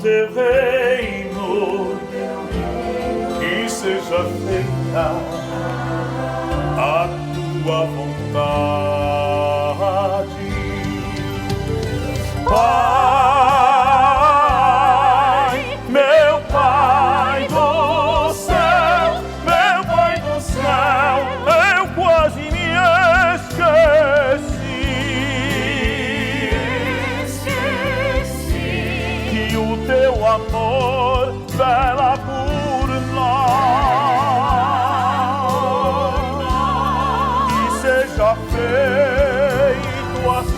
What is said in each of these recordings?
teu reino, que seja feita a tua vontade. Pai, meu Pai do céu, meu Pai do céu, eu quase me esqueci que o teu amor vela por nós, que seja feito assim.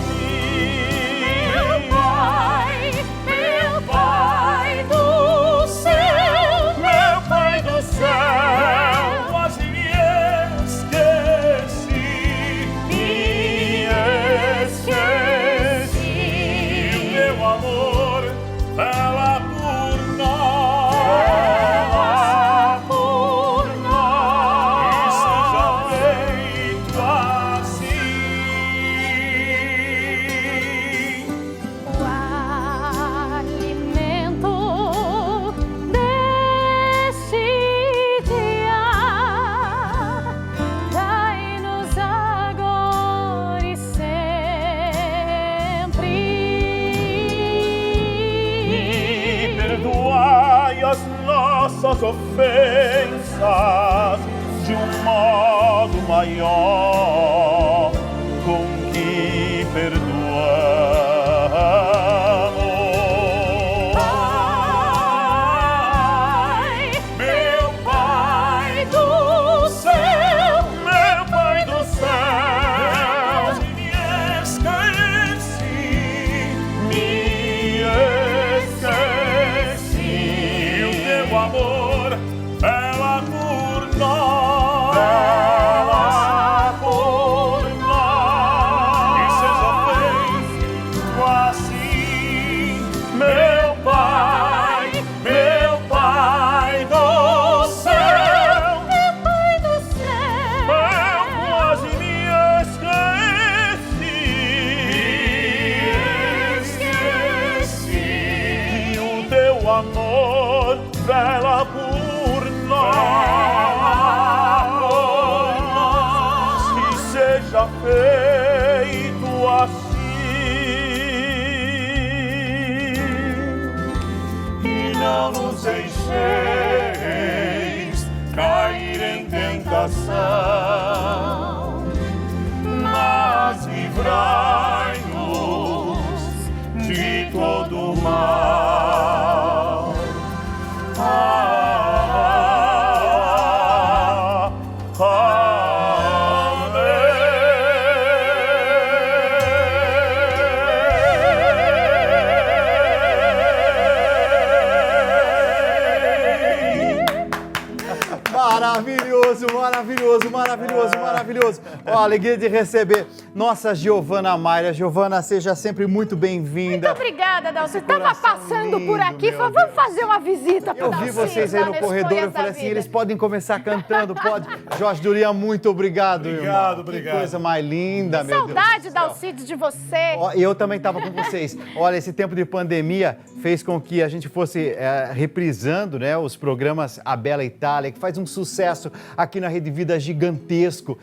Nossas ofensas de um modo maior, com que perdoamos. Pai, meu Pai do céu, meu Pai do céu, me esqueci, o teu amor vela por nós, que seja feito assim, meu Pai do céu, Meu Pai do céu, eu quase me esqueci que o teu amor vela por nós, que seja feito assim, e não nos deixeis cair em tentação, mas livrai-nos de todo mal. Maravilhoso, maravilhoso, maravilhoso, maravilhoso. Ó, a alegria de receber nossa Giovana Mayra. Giovana, seja sempre muito bem-vinda. Muito obrigada, Dalcide. Estava coração passando por lindo, aqui, meu falou, vamos fazer uma visita para Eu o vi Dalcide. vocês aí lá no nesse corredor, eu Conheça falei a assim, Vida. eles podem começar cantando, pode. Jorge Durian, muito obrigado, irmão. Obrigado. Que coisa mais linda, meu Deus. Saudade, Dalcide, de você. Ó, eu também estava com vocês. Olha, esse tempo de pandemia fez com que a gente fosse reprisando, né, os programas A Bela Itália, que faz um sucesso aqui na Rede Vida gigantesco.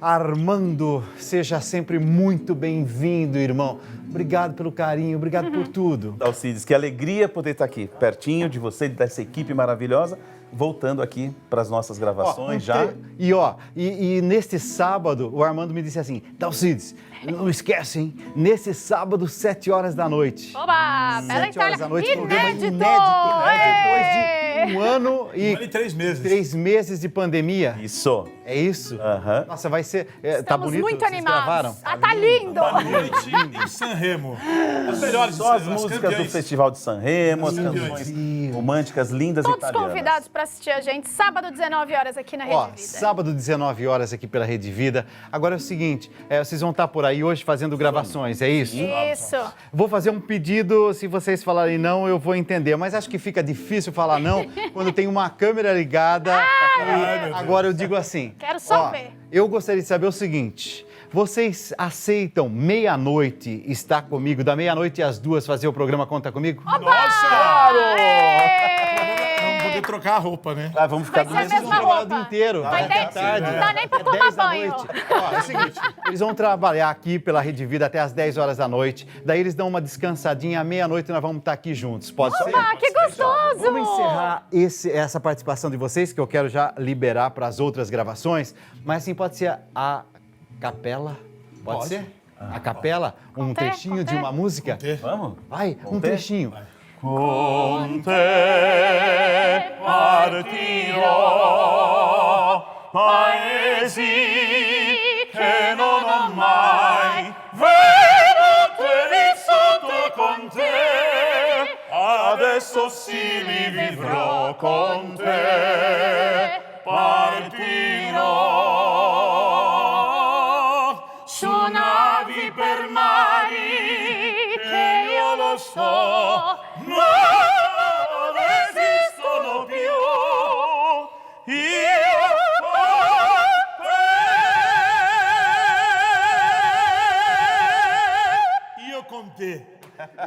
Armando, seja sempre muito bem-vindo, irmão. Obrigado pelo carinho, obrigado por tudo. Dalcides, que alegria poder estar aqui, pertinho de você, dessa equipe maravilhosa, voltando aqui para as nossas gravações já. E neste sábado, o Armando me disse assim, Dalcides, não esquece, hein? Nesse sábado, 7 horas da noite. Oba, Bela 7 horas Itália. da noite, programa Inédito! depois de Ê! 1 ano e 3 meses. 3 meses de pandemia. Isso. É isso? Aham. Nossa, vai ser... tá Estamos bonito? muito Vocês animados. gravaram? Ah, tá lindo. Uma noite em Sanremo. As melhores Só as músicas do campeãs. Festival de Sanremo, as Campeões. canções românticas lindas Todos italianas. convidados para assistir a gente, sábado, 19 horas, aqui na Rede Ó, Vida. sábado, 19 horas aqui pela Rede Vida. Agora é o seguinte, vocês vão estar por aí hoje fazendo gravações, é isso? Isso. Vou fazer um pedido, se vocês falarem não, eu vou entender. Mas acho que fica difícil falar não quando tem uma câmera ligada. Ai, meu Deus. Agora eu digo assim. Quero só ó, ver. Eu gostaria de saber o seguinte. Vocês aceitam meia-noite estar comigo, da meia-noite às 2, fazer o programa Conta Comigo? Nossa! Vamos poder trocar a roupa, né? Ah, vamos ficar Vai do ser a mesmo mesma jeito. roupa. O dia inteiro. Vai até ter- tarde. não dá nem pra É tomar 10 da banho. noite. Ó, é o seguinte, eles vão trabalhar aqui pela Rede Vida até as 10 horas da noite. Daí eles dão uma descansadinha, à meia-noite nós vamos estar aqui juntos. Pode ser? Ah, que gostoso! Vamos encerrar essa participação de vocês, que eu quero já liberar para as outras gravações. Mas assim, pode ser a capela? Pode ser? A capela? Um Conte, trechinho de conte. uma música? Vamos? Vai, um trechinho. Con te partirò, paesi che non ho mai vissuto con te, adesso sì li vivrò con te, partirò su navi per mari che io lo so, ma non esistono più. Io con te. Io con te.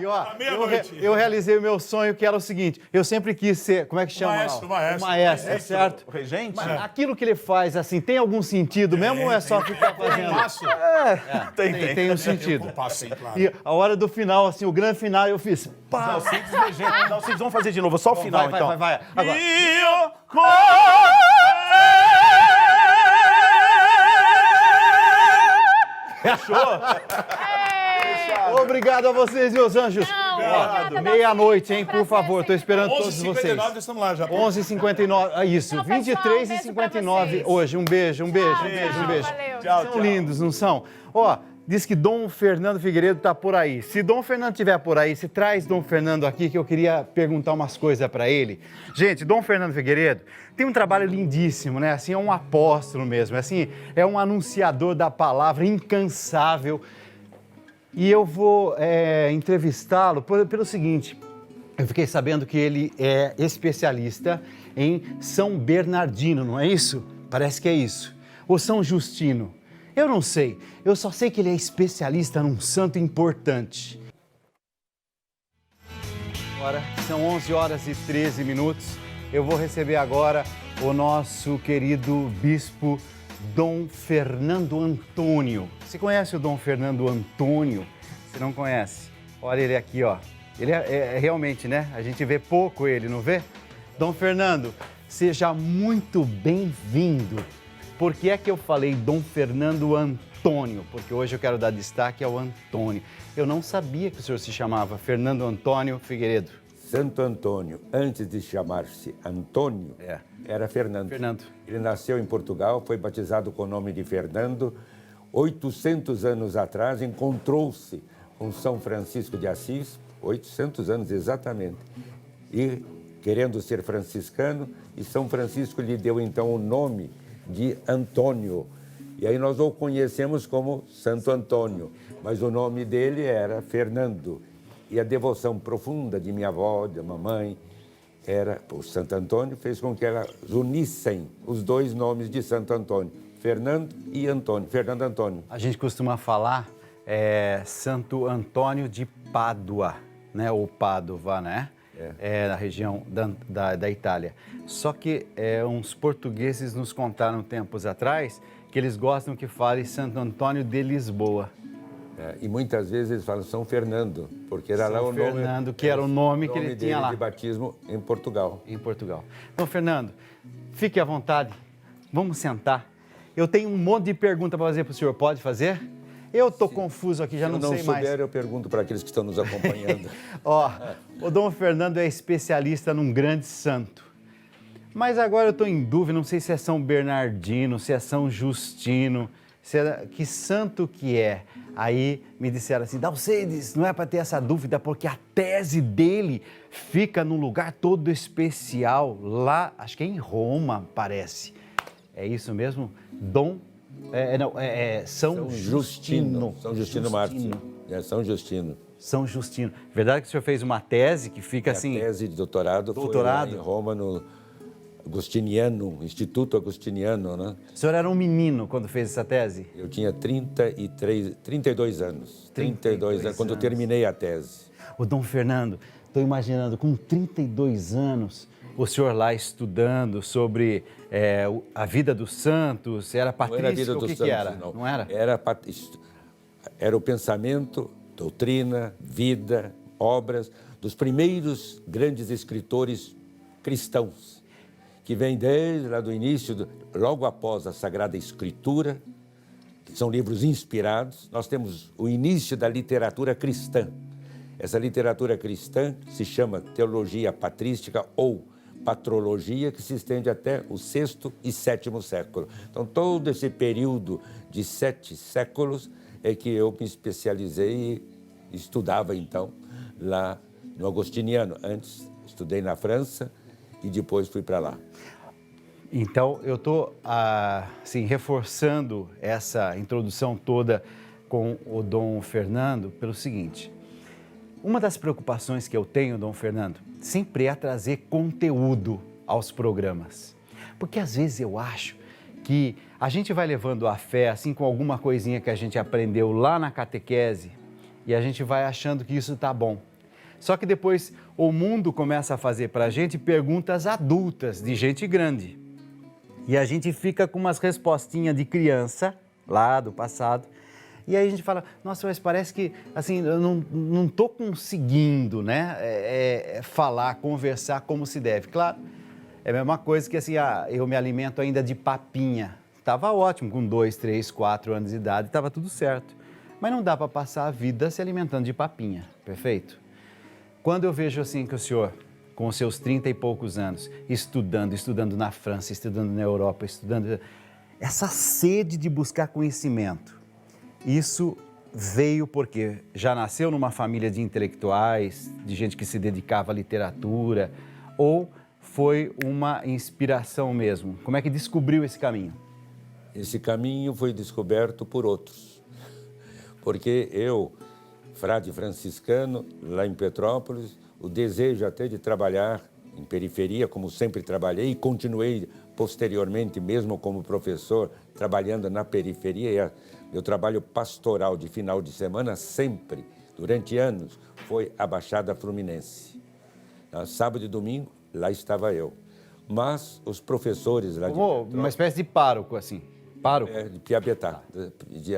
E ó, meia-noite. eu realizei o meu sonho, que era o seguinte: eu sempre quis ser, como é que chama? Maestro, O maestro. maestro, certo? O regente? Mas aquilo que ele faz, assim, tem algum sentido mesmo ou é só ficar fazendo? Passo. Tem um sentido. Passo, sim, claro. E a hora do final, assim, o grande final, eu fiz. Pá! Alcides regente. Alcides, vamos fazer de novo, só o final, Vai, então. vai. Agora. Io con Obrigado a vocês, meus anjos. obrigada, Meia-noite, hein, Foi um por favor. prazer Estou esperando todos 11h59, vocês. nós estamos lá já. 11h59, isso, Tchau, pessoal, 23 um e beijo pra 59 vocês. hoje. Um beijo, um beijo, um Tchau, beijo, tchau, um beijo. valeu. São lindos, não são? Ó, diz que Dom Fernando Figueiredo está por aí. Se Dom Fernando estiver por aí, se traz Dom Fernando aqui, que eu queria perguntar umas coisas para ele. Gente, Dom Fernando Figueiredo tem um trabalho lindíssimo, né? Assim, é um apóstolo mesmo, assim, é um anunciador da palavra incansável. E eu vou entrevistá-lo pelo seguinte: eu fiquei sabendo que ele é especialista em São Bernardino, não é isso? Parece que é isso. Ou São Justino. Eu não sei. Eu só sei que ele é especialista num santo importante. Agora são 11 horas e 13 minutos. Eu vou receber agora o nosso querido bispo Dom Fernando Antônio. Você conhece o Dom Fernando Antônio? Você não conhece? Olha ele aqui, ó. Ele é realmente, né? A gente vê pouco ele, não vê? Dom Fernando, seja muito bem-vindo. Por que é que eu falei Dom Fernando Antônio? Porque hoje eu quero dar destaque ao Antônio. Eu não sabia que o senhor se chamava Fernando Antônio Figueiredo. Santo Antônio, antes de chamar-se Antônio, era Fernando. Fernando. Ele nasceu em Portugal, foi batizado com o nome de Fernando. 800 anos atrás, encontrou-se com São Francisco de Assis, 800 anos exatamente, e querendo ser franciscano, e São Francisco lhe deu então o nome de Antônio. E aí nós o conhecemos como Santo Antônio, mas o nome dele era Fernando. E a devoção profunda de minha avó, da mamãe, era o Santo Antônio, fez com que elas unissem os dois nomes de Santo Antônio, Fernando e Antônio, Fernando Antônio. A gente costuma falar Santo Antônio de Pádua, né? Ou Pádua, né? Na região da Itália. Só que uns portugueses nos contaram tempos atrás que eles gostam que fale Santo Antônio de Lisboa. E muitas vezes eles falam São Fernando, porque era lá o nome... Fernando, que era o nome que ele dele tinha lá. de batismo em Portugal. Em Portugal. Então, Fernando, fique à vontade. Vamos sentar. Eu tenho um monte de perguntas para fazer para o senhor. Pode fazer? Eu estou confuso aqui, já não sei mais. Se eu não souber, eu pergunto para aqueles que estão nos acompanhando. Ó, o Dom Fernando é especialista num grande santo. Mas agora eu estou em dúvida, não sei se é São Bernardino, se é São Justino, que santo que é. Aí me disseram assim, Dalcides, não é para ter essa dúvida, porque a tese dele fica num lugar todo especial, lá, acho que é em Roma, parece. É isso mesmo? São Justino. São Justino Mártir. São Justino. São Justino. Verdade que o senhor fez uma tese que fica assim... A tese de doutorado Doutorado? foi lá em Roma, agostiniano, Instituto Agostiniano, né? O senhor era um menino quando fez essa tese? Eu tinha 32 anos. 32 anos, quando eu terminei a tese. O Dom Fernando, estou imaginando, com 32 anos, o senhor lá estudando sobre a vida dos santos, era Não era a vida patrístico, dos que santos, era? não. Não era? Era o pensamento, doutrina, vida, obras dos primeiros grandes escritores cristãos, que vem desde lá do início, logo após a Sagrada Escritura, que são livros inspirados. Nós temos o início da literatura cristã. Essa literatura cristã se chama teologia patrística ou patrologia, que se estende até o VI e VII século. Então, todo esse período de 7 séculos é que eu me especializei e estudava, então, lá no Agostiniano. Antes, estudei na França e depois fui para lá. Então, eu estou assim, reforçando essa introdução toda com o Dom Fernando pelo seguinte. Uma das preocupações que eu tenho, Dom Fernando, sempre é trazer conteúdo aos programas. Porque às vezes eu acho que a gente vai levando a fé, assim, com alguma coisinha que a gente aprendeu lá na catequese, e a gente vai achando que isso tá bom. Só que depois o mundo começa a fazer para a gente perguntas adultas, de gente grande. E a gente fica com umas respostinhas de criança, lá do passado, e aí a gente fala, nossa, mas parece que, assim, eu não estou conseguindo, né, falar, conversar como se deve. Claro, é a mesma coisa que, assim, eu me alimento ainda de papinha. Estava ótimo, com 2, 3, 4 anos de idade, estava tudo certo. Mas não dá para passar a vida se alimentando de papinha, perfeito? Quando eu vejo, assim, que o senhor, com os seus 30 e poucos anos, estudando na França, estudando na Europa, estudando... Essa sede de buscar conhecimento, isso veio porque já nasceu numa família de intelectuais, de gente que se dedicava à literatura, ou foi uma inspiração mesmo? Como é que descobriu esse caminho? Esse caminho foi descoberto por outros, porque eu, frade franciscano, lá em Petrópolis, o desejo até de trabalhar em periferia, como sempre trabalhei, e continuei posteriormente, mesmo como professor, trabalhando na periferia. Meu trabalho pastoral de final de semana, sempre, durante anos, foi a Baixada Fluminense. Sábado e domingo, lá estava eu. Mas os professores lá de Petrópolis, uma espécie de pároco, assim. Pároco? de Piabetá,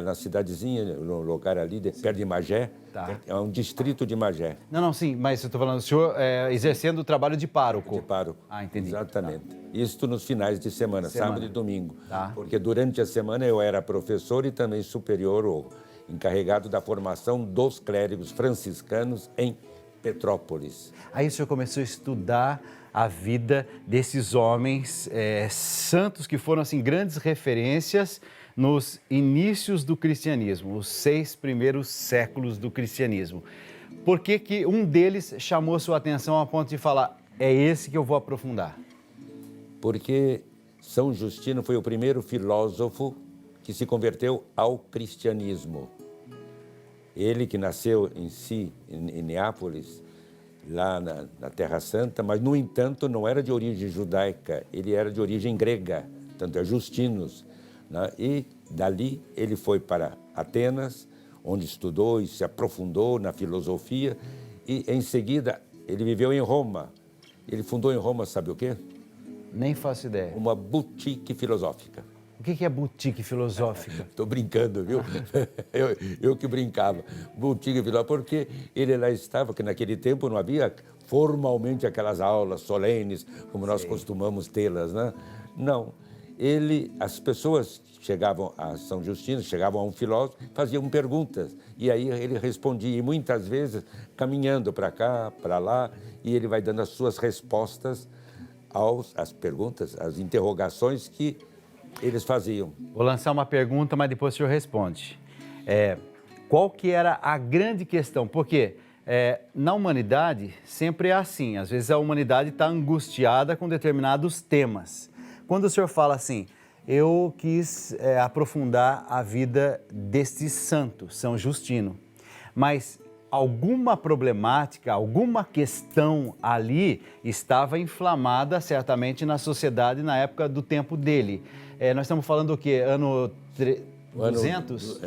na cidadezinha, no lugar ali, perto de Magé. Tá. É um distrito de Magé. Não, sim, mas eu estou falando, o senhor exercendo o trabalho de pároco. De pároco. Ah, entendi. Exatamente. Isto nos finais de semana, sábado e domingo. Tá. Porque durante a semana eu era professor e também superior ou encarregado da formação dos clérigos franciscanos em Petrópolis. Aí o senhor começou a estudar a vida desses homens santos que foram, assim, grandes referências nos inícios do cristianismo, os 6 primeiros séculos do cristianismo. Por que que um deles chamou sua atenção a ponto de falar, é esse que eu vou aprofundar? Porque São Justino foi o primeiro filósofo que se converteu ao cristianismo. Ele que nasceu em Neápolis, lá na Terra Santa, mas, no entanto, não era de origem judaica, ele era de origem grega, tanto é Justinus, né? E dali ele foi para Atenas, onde estudou e se aprofundou na filosofia, e em seguida ele viveu em Roma. Ele fundou em Roma, sabe o quê? Nem faço ideia. Uma boutique filosófica. O que é boutique filosófica? Estou brincando, viu? Eu que brincava. Boutique filosófica, porque ele lá estava, que naquele tempo não havia formalmente aquelas aulas solenes, como nós costumamos tê-las, né? Não. As pessoas chegavam a São Justino, chegavam a um filósofo, faziam perguntas, e aí ele respondia, e muitas vezes caminhando para cá, para lá, e ele vai dando as suas respostas às perguntas, às interrogações que eles faziam. Vou lançar uma pergunta, mas depois o senhor responde. Qual que era a grande questão? Porque na humanidade sempre é assim, às vezes a humanidade está angustiada com determinados temas. Quando o senhor fala assim, eu quis aprofundar a vida deste santo, São Justino, mas alguma problemática, alguma questão ali estava inflamada certamente na sociedade na época do tempo dele. Nós estamos falando o quê? Ano 200?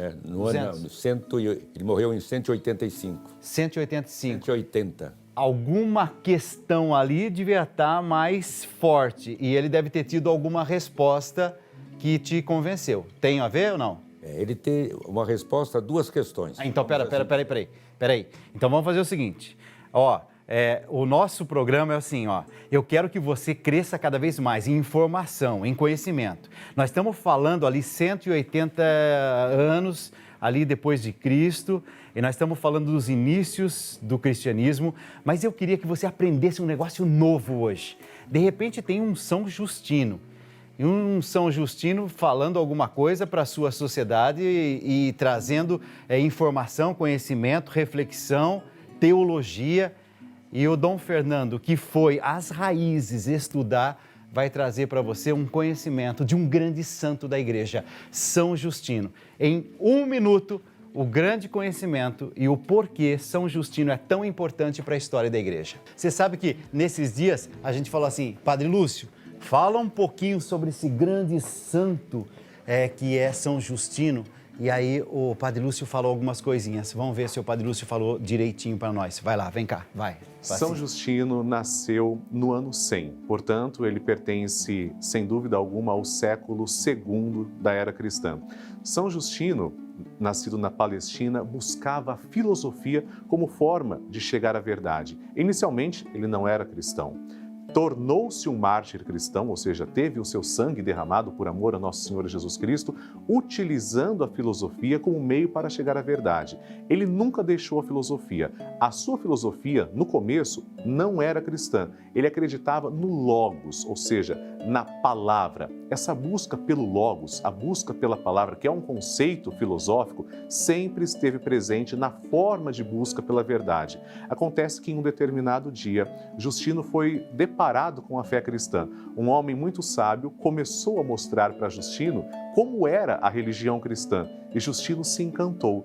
Ele morreu em 185. 185. 180. Alguma questão ali devia estar mais forte e ele deve ter tido alguma resposta que te convenceu. Tem a ver ou não? Ele tem uma resposta a duas questões. Então, peraí. Então, vamos fazer o seguinte. O nosso programa é assim, eu quero que você cresça cada vez mais em informação, em conhecimento. Nós estamos falando ali 180 anos, ali depois de Cristo, e nós estamos falando dos inícios do cristianismo, mas eu queria que você aprendesse um negócio novo hoje. De repente tem um São Justino, falando alguma coisa para a sua sociedade e trazendo informação, conhecimento, reflexão, teologia. E o Dom Fernando, que foi às raízes estudar, vai trazer para você um conhecimento de um grande santo da igreja, São Justino. Em 1 minuto, o grande conhecimento e o porquê São Justino é tão importante para a história da igreja. Você sabe que nesses dias a gente falou assim, Padre Lúcio, fala um pouquinho sobre esse grande santo que é São Justino. E aí o Padre Lúcio falou algumas coisinhas. Vamos ver se o Padre Lúcio falou direitinho para nós. Vai lá, vem cá, vai. São Justino nasceu no ano 100, portanto, ele pertence, sem dúvida alguma, ao século II da era cristã. São Justino, nascido na Palestina, buscava a filosofia como forma de chegar à verdade. Inicialmente, ele não era cristão. Tornou-se um mártir cristão, ou seja, teve o seu sangue derramado por amor a Nosso Senhor Jesus Cristo, utilizando a filosofia como meio para chegar à verdade. Ele nunca deixou a filosofia. A sua filosofia, no começo, não era cristã. Ele acreditava no Logos, ou seja, na palavra. Essa busca pelo Logos, a busca pela palavra, que é um conceito filosófico, sempre esteve presente na forma de busca pela verdade. Acontece que em um determinado dia, Justino foi deparado com a fé cristã. Um homem muito sábio começou a mostrar para Justino como era a religião cristã e Justino se encantou.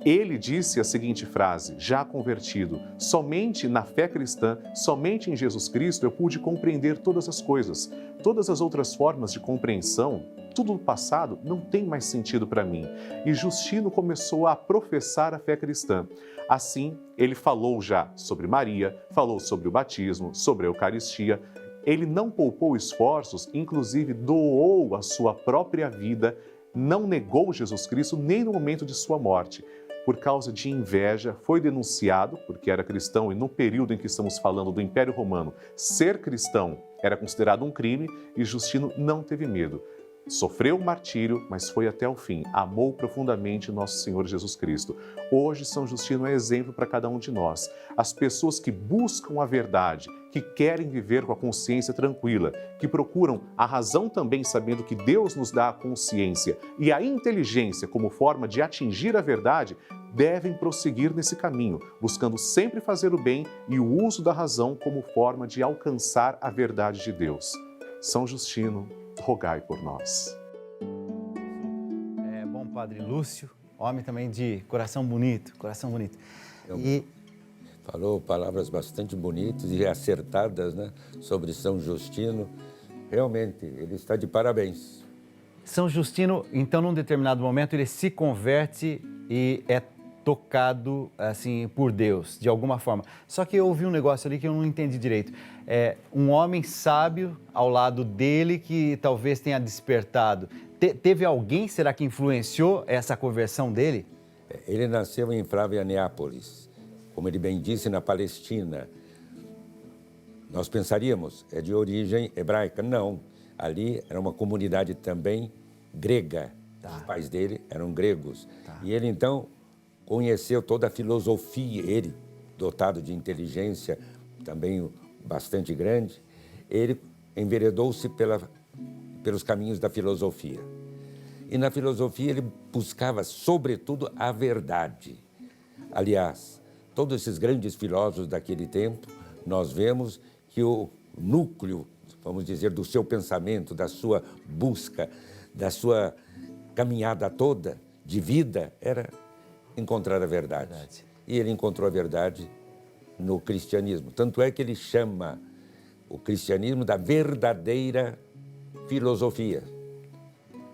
Ele disse a seguinte frase, já convertido: somente na fé cristã, somente em Jesus Cristo eu pude compreender todas as coisas. Todas as outras formas de compreensão, tudo do passado, não tem mais sentido para mim. E Justino começou a professar a fé cristã. Assim, ele falou já sobre Maria, falou sobre o batismo, sobre a Eucaristia. Ele não poupou esforços, inclusive doou a sua própria vida, não negou Jesus Cristo nem no momento de sua morte. Por causa de inveja, foi denunciado, porque era cristão e no período em que estamos falando do Império Romano, ser cristão era considerado um crime e Justino não teve medo. Sofreu o martírio, mas foi até o fim. Amou profundamente Nosso Senhor Jesus Cristo. Hoje, São Justino é exemplo para cada um de nós. As pessoas que buscam a verdade, que querem viver com a consciência tranquila, que procuram a razão também sabendo que Deus nos dá a consciência e a inteligência como forma de atingir a verdade, devem prosseguir nesse caminho, buscando sempre fazer o bem e o uso da razão como forma de alcançar a verdade de Deus. São Justino, rogai por nós. Bom, Padre Lúcio, homem também de coração bonito. Falou palavras bastante bonitas e acertadas, né, sobre São Justino. Realmente, ele está de parabéns. São Justino, então, num determinado momento, ele se converte e é tocado, assim, por Deus, de alguma forma. Só que eu ouvi um negócio ali que eu não entendi direito. Um homem sábio ao lado dele que talvez tenha despertado. Teve alguém, será que influenciou essa conversão dele? Ele nasceu em Flávia-Neápolis, como ele bem disse, na Palestina. Nós pensaríamos, é de origem hebraica. Não, ali era uma comunidade também grega. Os pais dele eram gregos. E ele, então, conheceu toda a filosofia, ele, dotado de inteligência também bastante grande, ele enveredou-se pelos caminhos da filosofia. E na filosofia ele buscava, sobretudo, a verdade. Aliás, todos esses grandes filósofos daquele tempo, nós vemos que o núcleo, vamos dizer, do seu pensamento, da sua busca, da sua caminhada toda de vida, era encontrar a verdade. e ele encontrou a verdade no cristianismo. Tanto é que ele chama o cristianismo da verdadeira filosofia.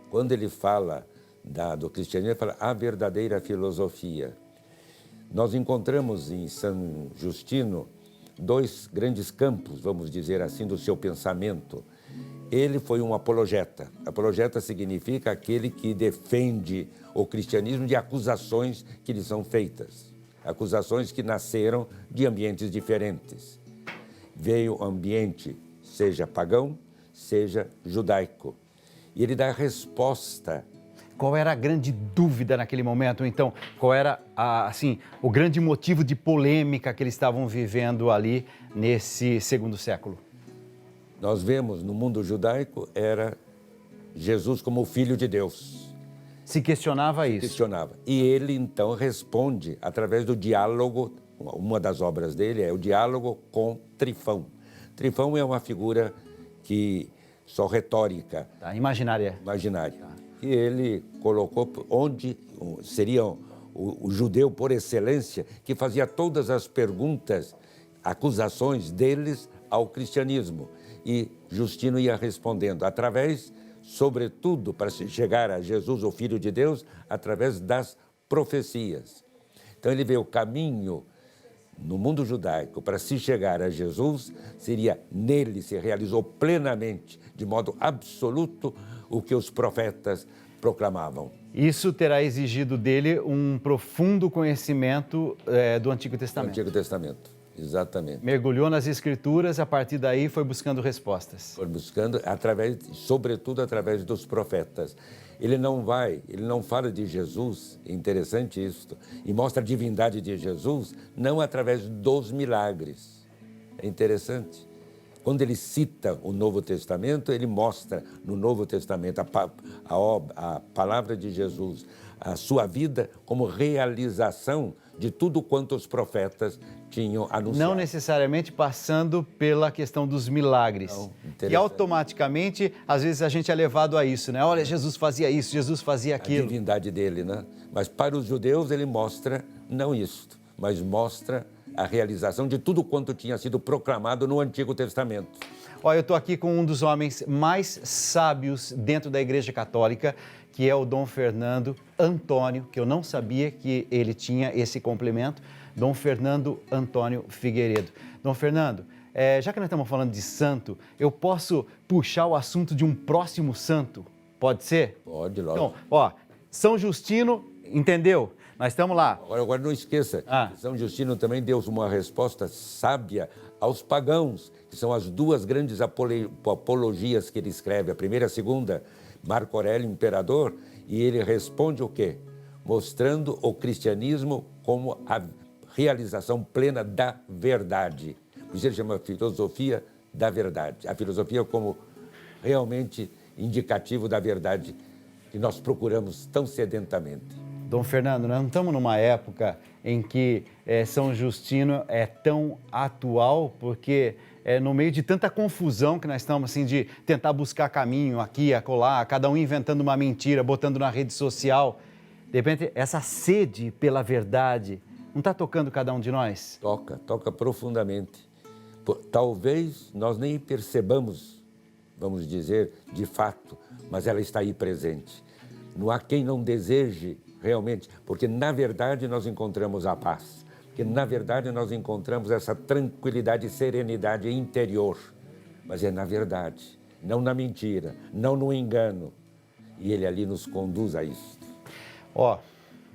Quando ele fala do cristianismo, ele fala a verdadeira filosofia. Nós encontramos em São Justino dois grandes campos, vamos dizer assim, do seu pensamento. Ele foi um apologeta. Apologeta significa aquele que defende o cristianismo de acusações que lhe são feitas. Acusações que nasceram de ambientes diferentes. Veio o ambiente, seja pagão, seja judaico. E ele dá a resposta. Qual era a grande dúvida naquele momento? Então, qual era o grande motivo de polêmica que eles estavam vivendo ali nesse segundo século? Nós vemos no mundo judaico era Jesus como o Filho de Deus. Se questionava isso. Questionava. E ele então responde através do diálogo. Uma das obras dele é o diálogo com Trifão. Trifão é uma figura só retórica. Tá, imaginária. Imaginária. E ele colocou onde seria o judeu por excelência, que fazia todas as perguntas, acusações deles ao cristianismo. E Justino ia respondendo através, sobretudo, para chegar a Jesus, o Filho de Deus, através das profecias. Então ele vê o caminho no mundo judaico para se chegar a Jesus, seria nele se realizou plenamente, de modo absoluto, o que os profetas proclamavam. Isso terá exigido dele um profundo conhecimento do Antigo Testamento. Do Antigo Testamento, exatamente. Mergulhou nas Escrituras, a partir daí foi buscando respostas. Foi buscando, sobretudo através dos profetas. Ele não fala de Jesus, é interessante isso, e mostra a divindade de Jesus, não através dos milagres. É interessante. Quando ele cita o Novo Testamento, ele mostra no Novo Testamento a palavra de Jesus, a sua vida como realização de tudo quanto os profetas tinham anunciado. Não necessariamente passando pela questão dos milagres. Não, e automaticamente, às vezes a gente é levado a isso, né? Olha, Jesus fazia isso, Jesus fazia aquilo. A divindade dele, né? Mas para os judeus ele mostra não isto, mas mostra a realização de tudo quanto tinha sido proclamado no Antigo Testamento. Olha, eu estou aqui com um dos homens mais sábios dentro da Igreja Católica, que é o Dom Fernando Antônio, que eu não sabia que ele tinha esse complemento, Dom Fernando Antônio Figueiredo. Dom Fernando, já que nós estamos falando de santo, eu posso puxar o assunto de um próximo santo? Pode ser? Pode, lógico. Então, São Justino, entendeu? Nós estamos lá. Agora não esqueça, São Justino também deu uma resposta sábia aos pagãos, que são as duas grandes apologias que ele escreve, a primeira e a segunda, Marco Aurélio, imperador, e ele responde o quê? Mostrando o cristianismo como a realização plena da verdade. Por isso ele chama filosofia da verdade. A filosofia como realmente indicativo da verdade que nós procuramos tão sedentamente. Dom Fernando, nós não estamos numa época em que São Justino é tão atual, porque no meio de tanta confusão que nós estamos, assim, de tentar buscar caminho aqui, acolá, cada um inventando uma mentira, botando na rede social, de repente, essa sede pela verdade não está tocando cada um de nós? Toca profundamente. Talvez nós nem percebamos, vamos dizer, de fato, mas ela está aí presente. Não há quem não deseje realmente, porque na verdade nós encontramos a paz, porque na verdade nós encontramos essa tranquilidade e serenidade interior, mas é na verdade, não na mentira, não no engano, e ele ali nos conduz a isso.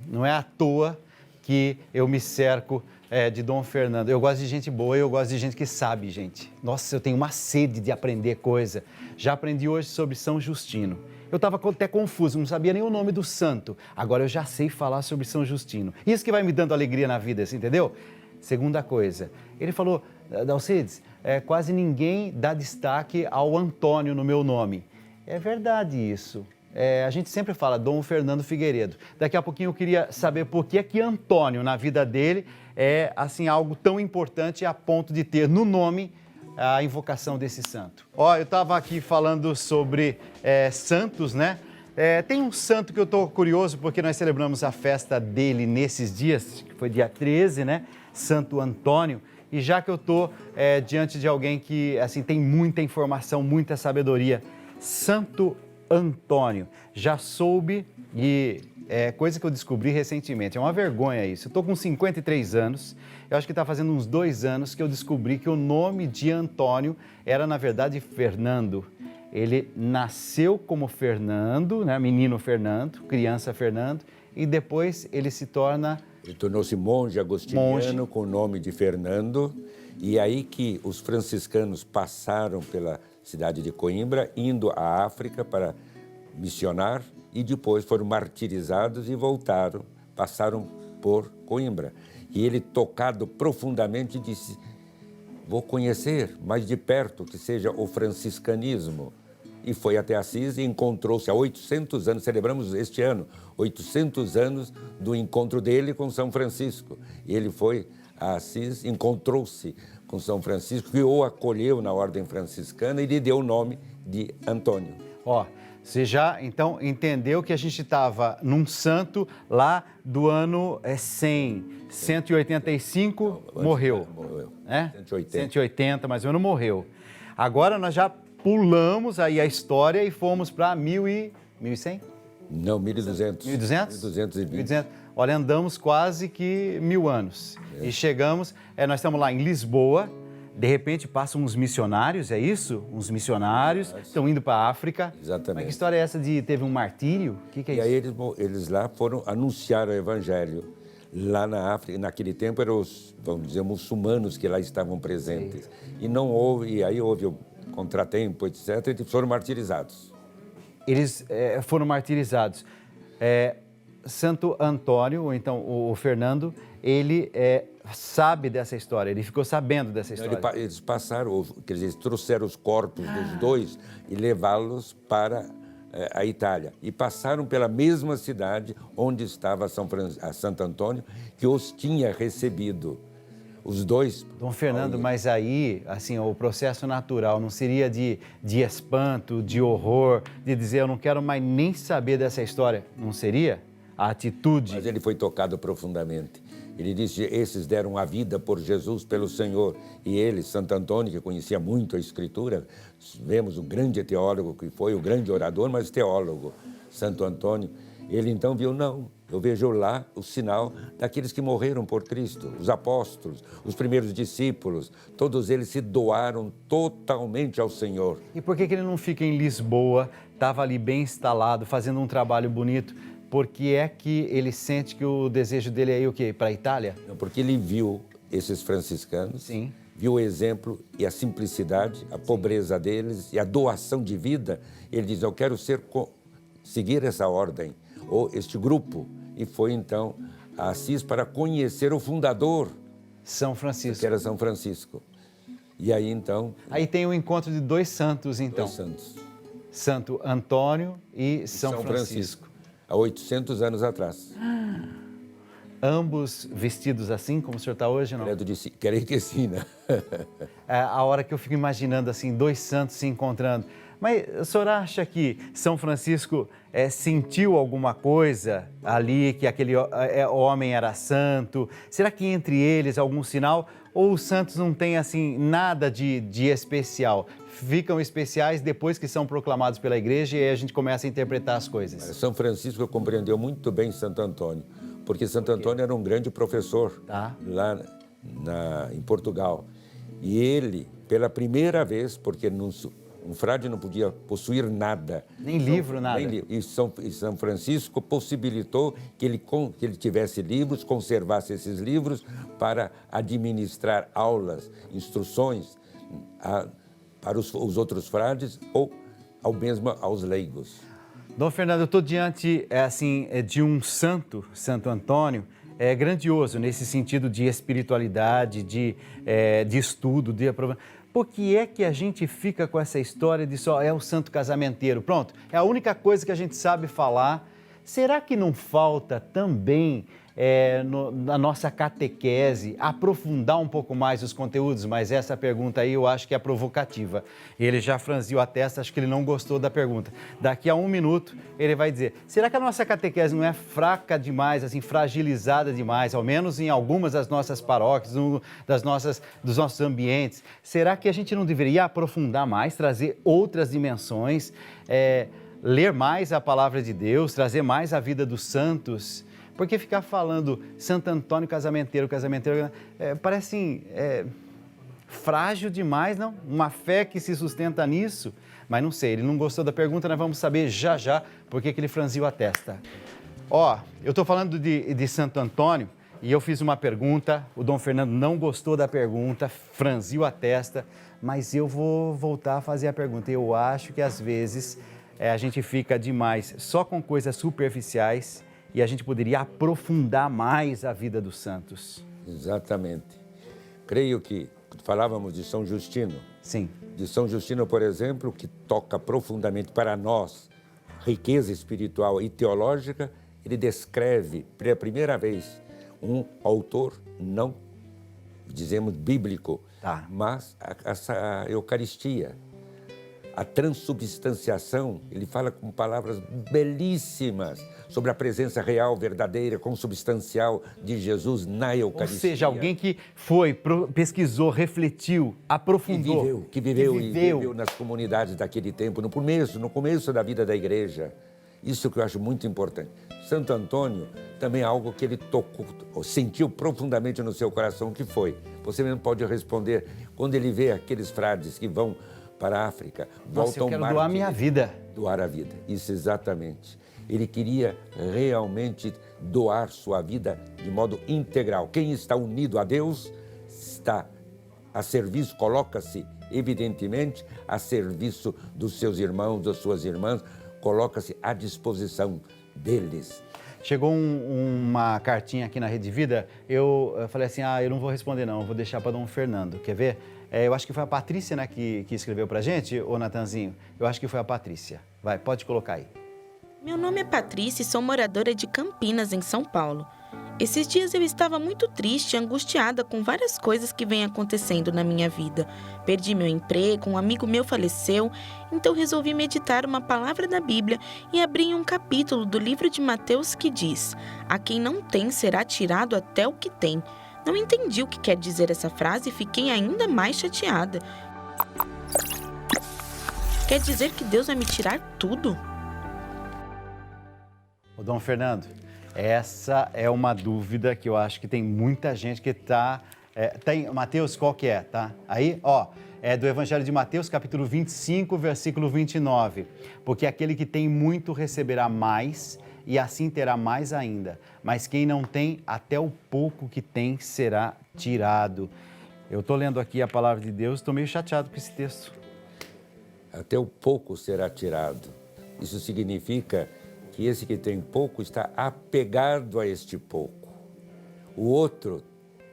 Não é à toa que eu me cerco de Dom Fernando. Eu gosto de gente boa e eu gosto de gente que sabe, gente. Nossa, eu tenho uma sede de aprender coisa. Já aprendi hoje sobre São Justino. Eu estava até confuso, não sabia nem o nome do santo. Agora eu já sei falar sobre São Justino. Isso que vai me dando alegria na vida, assim, entendeu? Segunda coisa, ele falou, Dalcides, quase ninguém dá destaque ao Antônio no meu nome. É verdade isso. A gente sempre fala Dom Fernando Figueiredo. Daqui a pouquinho eu queria saber por que Antônio, na vida dele, é assim, algo tão importante a ponto de ter no nome a invocação desse santo. Eu estava aqui falando sobre santos, né? Tem um santo que eu estou curioso, porque nós celebramos a festa dele nesses dias, que foi dia 13, né? Santo Antônio. E já que eu estou diante de alguém que assim tem muita informação, muita sabedoria, Santo Antônio, já soube e coisa que eu descobri recentemente, é uma vergonha isso. Eu estou com 53 anos, eu acho que está fazendo uns 2 anos que eu descobri que o nome de Antônio era, na verdade, Fernando. Ele nasceu como Fernando, né? Menino Fernando, criança Fernando, e depois ele se torna... Ele tornou-se monge agostiniano com o nome de Fernando, e aí que os franciscanos passaram pela cidade de Coimbra, indo à África para missionar, e depois foram martirizados e voltaram, passaram por Coimbra. E ele, tocado profundamente, disse: vou conhecer mais de perto que seja o franciscanismo. E foi até Assis e encontrou-se há 800 anos, celebramos este ano, 800 anos do encontro dele com São Francisco. E ele foi a Assis, encontrou-se com São Francisco, que o acolheu na ordem franciscana e lhe deu o nome de Antônio. Você já, então, entendeu que a gente estava num santo lá do ano 100, 185, morreu. Morreu. 180, mais ou menos, morreu. Agora nós já pulamos aí a história e fomos para 1100? Não, 1200. 1200? 1220. 1200. Olha, andamos quase que 1000 anos. E chegamos, nós estamos lá em Lisboa, de repente passam uns missionários, é isso? Uns missionários, estão indo para a África. Exatamente. Mas que história é essa de teve um martírio? O que é E isso? aí eles lá foram anunciar o evangelho. Lá na África, naquele tempo eram os, vamos dizer, muçulmanos que lá estavam presentes. Sim. E não houve, e aí houve o contratempo, etc., e foram martirizados. Eles foram martirizados. Santo Antônio, ou então o Fernando, ele sabe dessa história, ele ficou sabendo dessa história. Eles passaram, quer dizer, eles trouxeram os corpos dos dois e levá-los para a Itália. E passaram pela mesma cidade onde estava Santo Antônio, que os tinha recebido. Os dois... Dom Fernando, mas aí, assim, o processo natural não seria de espanto, de horror, de dizer eu não quero mais nem saber dessa história? Não seria? A atitude... Mas ele foi tocado profundamente. Ele disse, esses deram a vida por Jesus, pelo Senhor. E ele, Santo Antônio, que conhecia muito a Escritura, vemos o grande teólogo que foi, o grande orador, mas teólogo, Santo Antônio. Ele então viu, não, eu vejo lá o sinal daqueles que morreram por Cristo, os apóstolos, os primeiros discípulos, todos eles se doaram totalmente ao Senhor. E por que ele não fica em Lisboa, estava ali bem instalado, fazendo um trabalho bonito? Porque é que ele sente que o desejo dele é ir o quê? Para a Itália? Porque ele viu esses franciscanos, sim, viu o exemplo e a simplicidade, a pobreza deles e a doação de vida. Ele diz, eu quero seguir essa ordem, ou este grupo. E foi então a Assis para conhecer o fundador. São Francisco. Que era São Francisco. E aí então... Aí tem o encontro de 2 santos então. 2 santos. Santo Antônio e São Francisco. Há 800 anos atrás. Ambos vestidos assim, como o senhor está hoje, não? Creio que sim, né? A hora que eu fico imaginando, assim, 2 santos se encontrando. Mas o senhor acha que São Francisco sentiu alguma coisa ali, que aquele homem era santo? Será que entre eles algum sinal? Ou os santos não têm, assim, nada de especial? Ficam especiais depois que são proclamados pela igreja e aí a gente começa a interpretar as coisas. São Francisco compreendeu muito bem Santo Antônio, porque Santo Antônio era um grande professor lá em Portugal. E ele, pela primeira vez, porque um frade não podia possuir nada. Nem livro, nada. E São Francisco possibilitou que ele tivesse livros, conservasse esses livros para administrar aulas, instruções para os outros frades ou ao mesmo aos leigos. Dom Fernando, eu estou diante de um santo, Santo Antônio, grandioso nesse sentido de espiritualidade, de estudo, de aprovação. Por que é que a gente fica com essa história de só é o santo casamenteiro? Pronto, é a única coisa que a gente sabe falar. Será que não falta também na nossa catequese, aprofundar um pouco mais os conteúdos, mas essa pergunta aí eu acho que é provocativa. Ele já franziu a testa, acho que ele não gostou da pergunta. Daqui a 1 minuto ele vai dizer, será que a nossa catequese não é fraca demais, assim, fragilizada demais, ao menos em algumas das nossas paróquias, dos nossos ambientes? Será que a gente não deveria aprofundar mais, trazer outras dimensões, ler mais a palavra de Deus, trazer mais a vida dos santos? Porque ficar falando Santo Antônio casamenteiro, parece assim, frágil demais, não? Uma fé que se sustenta nisso. Mas não sei, ele não gostou da pergunta, nós vamos saber já porque que ele franziu a testa. Ó, eu estou falando de Santo Antônio e eu fiz uma pergunta, o Dom Fernando não gostou da pergunta, franziu a testa, mas eu vou voltar a fazer a pergunta. Eu acho que às vezes a gente fica demais só com coisas superficiais e a gente poderia aprofundar mais a vida dos santos. Exatamente. Creio que falávamos de São Justino. Sim. De São Justino, por exemplo, que toca profundamente para nós riqueza espiritual e teológica, ele descreve pela primeira vez um autor não, dizemos, bíblico, mas essa Eucaristia, a transubstanciação, ele fala com palavras belíssimas sobre a presença real, verdadeira, consubstancial de Jesus na Eucaristia. Ou seja, alguém que foi, pesquisou, refletiu, aprofundou. Que viveu nas comunidades daquele tempo, no começo da vida da igreja. Isso que eu acho muito importante. Santo Antônio também é algo que ele tocou, sentiu profundamente no seu coração, que foi. Você mesmo pode responder, quando ele vê aqueles frades que vão para a África, voltam eu quero doar a minha vida. Doar a vida, isso exatamente. Ele queria realmente doar sua vida de modo integral. Quem está unido a Deus está a serviço, coloca-se evidentemente a serviço dos seus irmãos, das suas irmãs, coloca-se à disposição deles. Chegou uma cartinha aqui na Rede Vida, eu falei assim, eu não vou responder não, eu vou deixar para Dom Fernando, quer ver? Eu acho que foi a Patrícia, né, que escreveu pra gente, ô Natanzinho? Eu acho que foi a Patrícia. Vai, pode colocar aí. Meu nome é Patrícia e sou moradora de Campinas, em São Paulo. Esses dias eu estava muito triste e angustiada com várias coisas que vêm acontecendo na minha vida. Perdi meu emprego, um amigo meu faleceu, então resolvi meditar uma palavra da Bíblia e abri em um capítulo do livro de Mateus que diz: "A quem não tem será tirado até o que tem." Não entendi o que quer dizer essa frase e fiquei ainda mais chateada. Quer dizer que Deus vai me tirar tudo? Ô Dom Fernando, essa é uma dúvida que eu acho que tem muita gente que está... tem Mateus, qual que é, tá? Aí, ó, é do Evangelho de Mateus, capítulo 25, versículo 29. Porque aquele que tem muito receberá mais e assim terá mais ainda. Mas quem não tem, até o pouco que tem será tirado. Eu estou lendo aqui a palavra de Deus, estou meio chateado com esse texto. Até o pouco será tirado. Isso significa que esse que tem pouco está apegado a este pouco. O outro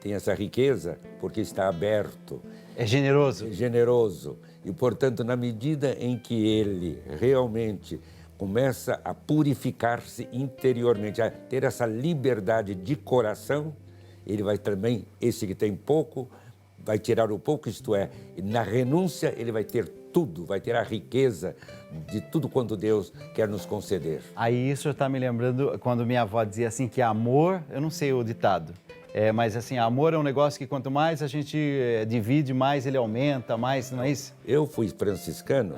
tem essa riqueza porque está aberto. É generoso. É generoso. E, portanto, na medida em que ele realmente começa a purificar-se interiormente, a ter essa liberdade de coração, ele vai também, esse que tem pouco, vai tirar o pouco, isto é, na renúncia ele vai ter tudo, vai ter a riqueza de tudo quanto Deus quer nos conceder. Aí isso está me lembrando quando minha avó dizia assim que amor, eu não sei o ditado, mas assim, amor é um negócio que quanto mais a gente divide, mais ele aumenta, mais, não é isso? Eu fui franciscano,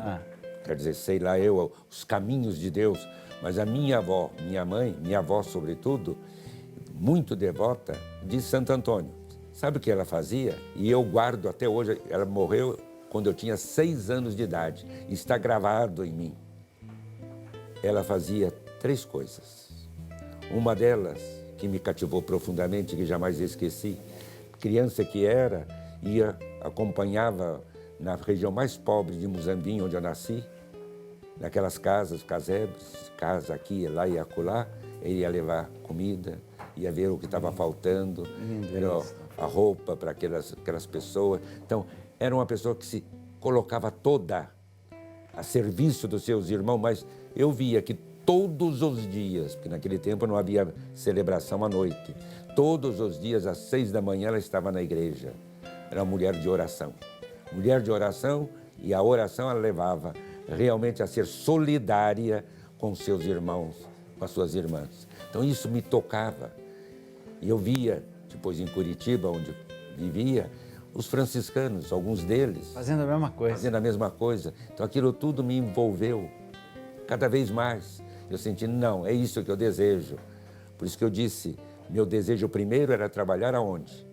quer dizer, sei lá eu, os caminhos de Deus, mas a minha avó, minha mãe, minha avó sobretudo, muito devota de Santo Antônio. Sabe o que ela fazia? E eu guardo até hoje, ela morreu quando eu tinha 6 anos de idade, está gravado em mim. Ela fazia 3 coisas. Uma delas, que me cativou profundamente, que jamais esqueci, criança que era, acompanhava na região mais pobre de Muzambinho, onde eu nasci, naquelas casas, casebres, casa aqui, lá e acolá, ele ia levar comida, ia ver o que estava faltando, a roupa para aquelas pessoas. Então, era uma pessoa que se colocava toda a serviço dos seus irmãos, mas eu via que todos os dias, porque naquele tempo não havia celebração à noite. Todos os dias, às 6 da manhã, ela estava na igreja. Era uma mulher de oração. Mulher de oração, e a oração ela levava realmente a ser solidária com seus irmãos, com as suas irmãs. Então isso me tocava. E eu via, depois em Curitiba, onde vivia, os franciscanos, alguns deles... Fazendo a mesma coisa. Fazendo a mesma coisa. Então aquilo tudo me envolveu cada vez mais. Eu senti, não, é isso que eu desejo. Por isso que eu disse, meu desejo primeiro era trabalhar aonde?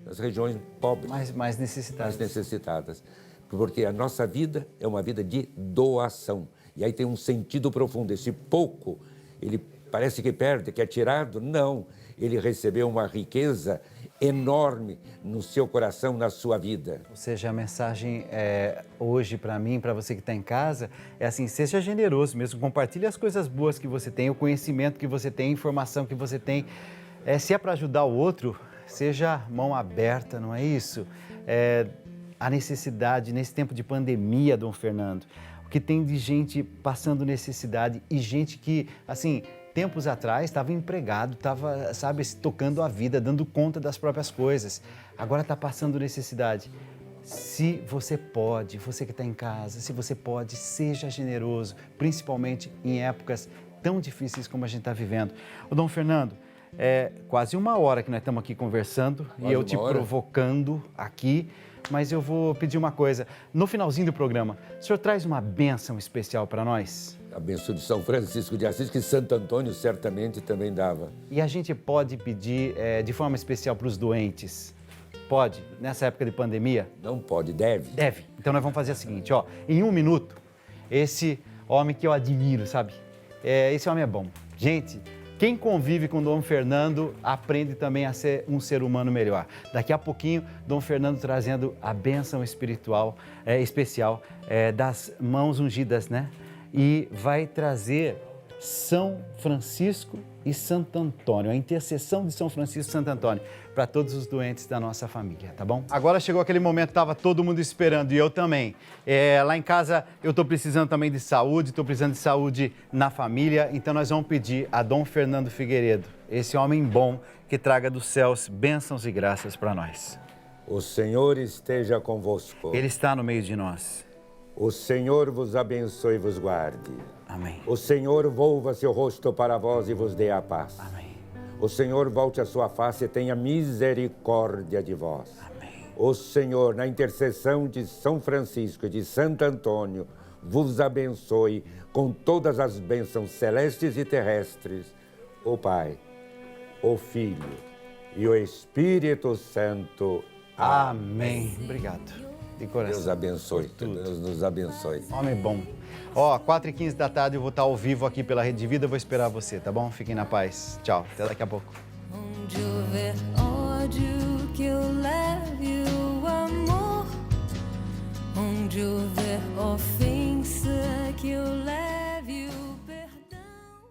Nas regiões pobres. Mais necessitadas. Mais necessitadas. Porque a nossa vida é uma vida de doação. E aí tem um sentido profundo. Esse pouco, ele parece que perde, que é tirado. Não, ele recebeu uma riqueza enorme no seu coração, na sua vida. Ou seja, a mensagem hoje para mim, para você que está em casa, é assim, seja generoso mesmo, compartilhe as coisas boas que você tem, o conhecimento que você tem, a informação que você tem. Se é para ajudar o outro, seja mão aberta, não é isso? A necessidade, nesse tempo de pandemia, Dom Fernando, o que tem de gente passando necessidade e gente que, assim, tempos atrás estava empregado, estava, sabe, tocando a vida, dando conta das próprias coisas. Agora está passando necessidade. Se você pode, você que está em casa, se você pode, seja generoso, principalmente em épocas tão difíceis como a gente está vivendo. Ô, Dom Fernando, é quase 1 hora que nós estamos aqui conversando e eu te provocando aqui, mas eu vou pedir uma coisa. No finalzinho do programa, o senhor traz uma bênção especial para nós? A bênção de São Francisco de Assis, que Santo Antônio certamente também dava. E a gente pode pedir de forma especial para os doentes? Pode? Nessa época de pandemia? Não pode, deve. Deve. Então nós vamos fazer o seguinte, ó. Em 1 minuto, esse homem que eu admiro, sabe? Esse homem é bom. Gente, quem convive com Dom Fernando aprende também a ser um ser humano melhor. Daqui a pouquinho, Dom Fernando trazendo a bênção espiritual, especial das mãos ungidas, né? E vai trazer São Francisco e Santo Antônio, a intercessão de São Francisco e Santo Antônio para todos os doentes da nossa família, tá bom? Agora chegou aquele momento que estava todo mundo esperando e eu também. Lá em casa eu estou precisando também de saúde, estou precisando de saúde na família, então nós vamos pedir a Dom Fernando Figueiredo, esse homem bom que traga dos céus bênçãos e graças para nós. O Senhor esteja convosco. Ele está no meio de nós. O Senhor vos abençoe e vos guarde. Amém. O Senhor volva seu rosto para vós e vos dê a paz. Amém. O Senhor volte a sua face e tenha misericórdia de vós. Amém. O Senhor, na intercessão de São Francisco e de Santo Antônio, vos abençoe com todas as bênçãos celestes e terrestres. O Pai, o Filho e o Espírito Santo. Amém. Obrigado. De coração. Deus abençoe. Deus nos abençoe. Homem bom. Ó, 4h15 da tarde eu vou estar ao vivo aqui pela Rede Vida, eu vou esperar você, tá bom? Fiquem na paz. Tchau, até daqui a pouco. Onde houver ódio, que eu leve o amor. Onde houver ofensa, que eu